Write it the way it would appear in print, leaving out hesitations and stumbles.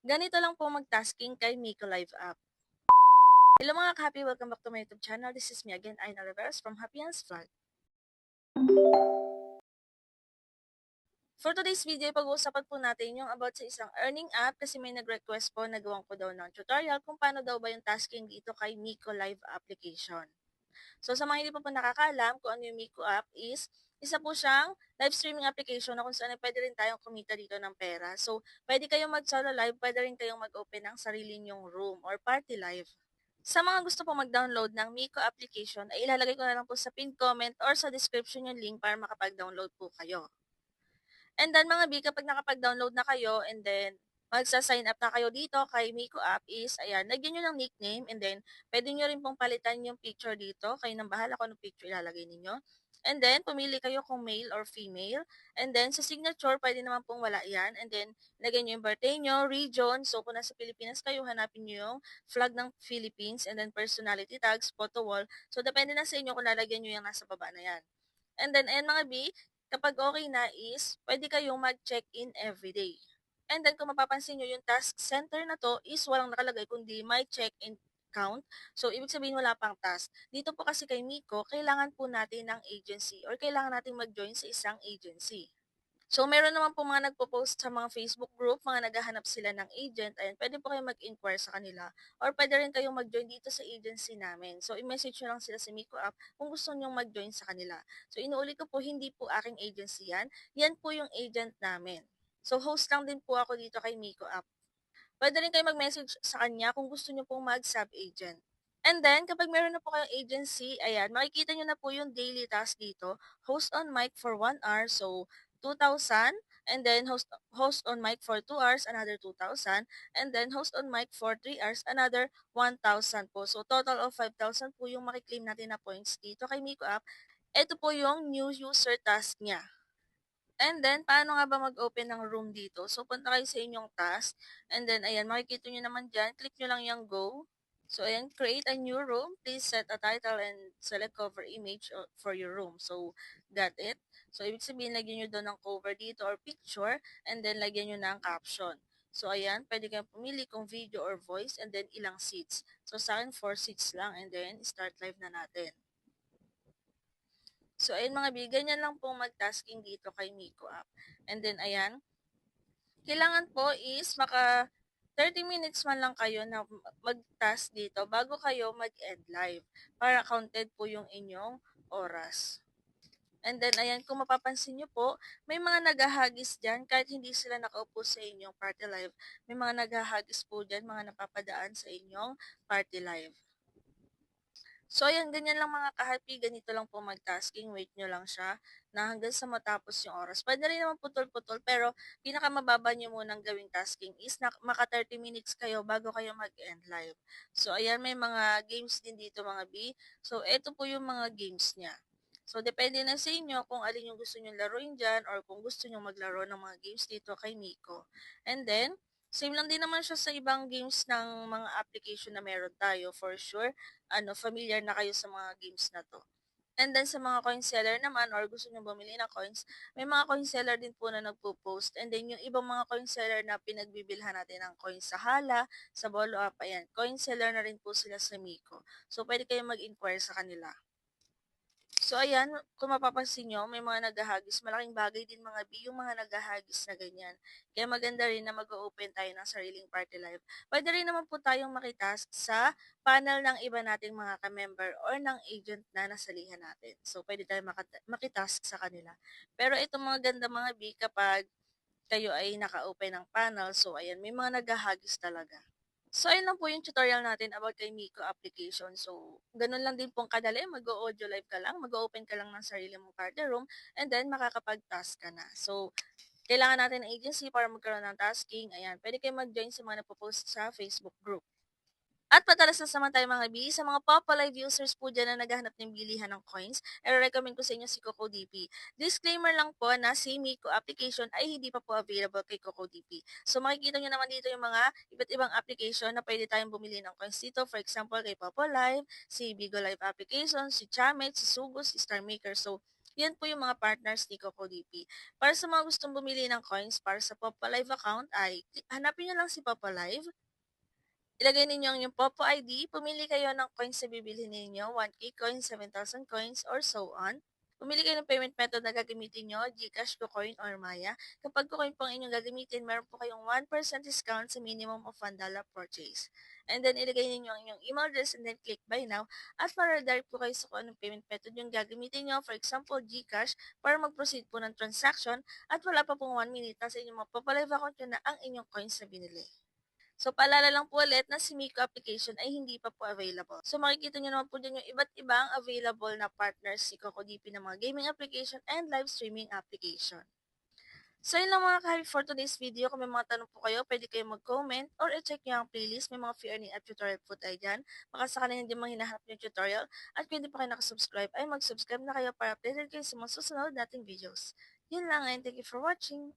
Ganito lang po mag-tasking kay Miko Live App. Hello mga ka-happy, welcome back to my YouTube channel. This is me again, Aina Rivers from Happy Hands Vlog. For today's video, pag-uusapan po natin yung about sa isang earning app kasi may nag-request po na gawin ko daw ng tutorial kung paano daw ba yung tasking dito kay Miko Live application. So sa mga hindi pa po nakakaalam kung ano yung Miko app is, isa po siyang live streaming application na kung saan pwede rin tayong kumita dito ng pera. So, pwede kayong mag-solo live, pwede rin kayong mag-open ng sarili nyong room or party live. Sa mga gusto po mag-download ng Miko application, ay ilalagay ko na lang po sa pinned comment or sa description yung link para makapag-download po kayo. And then mga B, kapag nakapag-download na kayo and then magsa-sign up na kayo dito kay Miko app is, ayan, lagyan nyo ng nickname and then pwede nyo rin pong palitan yung picture dito. Kayo nang bahala kung anong picture ilalagay ninyo. And then, pumili kayo kung male or female. And then, sa signature, pwede naman pong wala yan. And then, lagyan nyo yung birthday nyo, region. So, kung nasa Pilipinas kayo, hanapin nyo yung flag ng Philippines. And then, personality tags, photo wall. So, depende na sa inyo kung lalagyan nyo yung nasa baba na yan. And then, ayan mga B, kapag okay na is, pwede kayong mag-check-in everyday. And then, kung mapapansin nyo, yung task center na to is walang nakalagay, kundi my check-in count. So, ibig sabihin wala pang task. Dito po kasi kay Miko, kailangan po natin ng agency or kailangan natin mag-join sa isang agency. So, meron naman po mga nagpo-post sa mga Facebook group, mga naghahanap sila ng agent. Ayan, pwede po kayo mag-inquire sa kanila. Or pwede rin kayong mag-join dito sa agency namin. So, i-message nyo lang sila sa Miko app kung gusto nyo mag-join sa kanila. So, inuuli ko po, hindi po aking agency yan. Yan po yung agent namin. So, host lang din po ako dito kay Miko app. Pwede rin kayo mag-message sa kanya kung gusto nyo pong mag-sub-agent. And then, kapag meron na po kayong agency, ayan, makikita nyo na po yung daily task dito. Host on mic for 1 hour, so 2,000. And then, host on mic for 2 hours, another 2,000. And then, host on mic for 3 hours, another 1,000 po. So, total of 5,000 po yung makiklaim natin na points dito kay Miko App. Ito po yung new user task niya. And then, paano nga ba mag-open ng room dito? So, punta kayo sa inyong task. And then, ayan, makikita nyo naman dyan. Click nyo lang yung go. So, ayan, create a new room. Please set a title and select cover image for your room. So, got it? So, ibig sabihin, lagyan nyo doon ng cover dito or picture. And then, lagyan nyo na ang caption. So, ayan, pwede kayong pumili kung video or voice. And then, ilang seats. So, sa akin, 4 seats lang. And then, start live na natin. So, ayun mga bi, ganyan lang pong mag-tasking dito kay Miko app. And then, ayan, kailangan po is maka 30 minutes man lang kayo na mag-task dito bago kayo mag-end live para counted po yung inyong oras. And then, ayan, kung mapapansin nyo po, may mga naghahagis dyan kahit hindi sila nakaupo sa inyong party live. May mga naghahagis po dyan, mga napapadaan sa inyong party live. So, ayan, ganyan lang mga ka-happy. Ganito lang po mag-tasking. Wait nyo lang siya na hanggang sa matapos yung oras. Pwede rin naman putol-putol, pero pinakamababa nyo munang gawing tasking is na maka 30 minutes kayo bago kayo mag-end live. So, ayan, may mga games din dito mga B. So, eto po yung mga games niya. So, depende na sa inyo kung alin yung gusto nyo laruin dyan or kung gusto nyo maglaro ng mga games dito kay Miko. And then, same lang din naman siya sa ibang games ng mga application na meron tayo for sure familiar na kayo sa mga games na to. And then sa mga coin seller naman or gusto nyo bumili ng coins, may mga coin seller din po na nagpo-post. And then yung ibang mga coin seller na pinagbibilhan natin ng coins sa Hala, sa Bolo App, ayan, coin seller na rin po sila sa Miko. So pwede kayong mag-inquire sa kanila. So ayan, kung mapapansin nyo, may mga naghahagis. Malaking bagay din mga B, yung mga naghahagis na ganyan. Kaya maganda rin na mag-open tayo ng sariling party live. Pwede rin naman po tayong makitask sa panel ng iba nating mga ka-member or ng agent na nasalihan natin. So pwede tayo makitask sa kanila. Pero itong mga ganda mga B, kapag kayo ay naka-open ng panel, so ayan, may mga naghahagis talaga. So, ayun lang po yung tutorial natin about kay Miko application. So, ganun lang din pong kadali. Mag-audio live ka lang, mag-open ka lang ng sarili mong party room, and then makakapag-task ka na. So, kailangan natin ng agency para magkaroon ng tasking. Ayan, pwede kayo mag-join sa mga napopost sa Facebook group. At patalas na naman tayo mga B, sa mga Popo Live users po dyan na naghahanap ng bilihan ng coins, i-recommend ko sa inyo si CocoDP. Disclaimer lang po na si Miko application ay hindi pa po available kay CocoDP. So makikita nyo naman dito yung mga iba't ibang application na pwede tayong bumili ng coins dito. For example, kay Popo Live, si Bigo Live application, si Chamet, si Sugo, si Star Maker. So Yan po yung mga partners ni CocoDP. Para sa mga gustong bumili ng coins para sa Popo Live account ay hanapin nyo lang si Popo Live. Ilagay ninyo ang inyong Popo ID, pumili kayo ng coins na bibili ninyo, 1K coins, 7,000 coins, or so on. Pumili kayo ng payment method na gagamitin nyo, GCash, KuCoin, or Maya. Kapag KuCoin po ang inyong gagamitin, meron po kayong 1% discount sa minimum of $1 purchase. And then, ilagay ninyo ang inyong email address and then click buy now. At para direct po kayo sa kung anong payment method yung gagamitin nyo, for example, GCash, para mag-proceed po ng transaction at wala pa pong 1 minute na sa inyong mapapalive account yun na ang inyong coins na binili. So, paalala lang po ulit na si Miko application ay hindi pa po available. So, makikita nyo naman po dyan yung iba't ibang available na partners si CocoDP ng mga gaming application and live streaming application. So, yun lang mga kahabi for today's video. Kung may mga tanong po kayo, pwede kayo mag-comment or i-check nyo ang playlist. May mga free earning app tutorial po tayo dyan. Baka sakala hindi mo hinahanap yung tutorial. At kung hindi pa kayo nakasubscribe, ay mag-subscribe na kayo para updated kayo sa mga susunod nating videos. Yun lang and thank you for watching.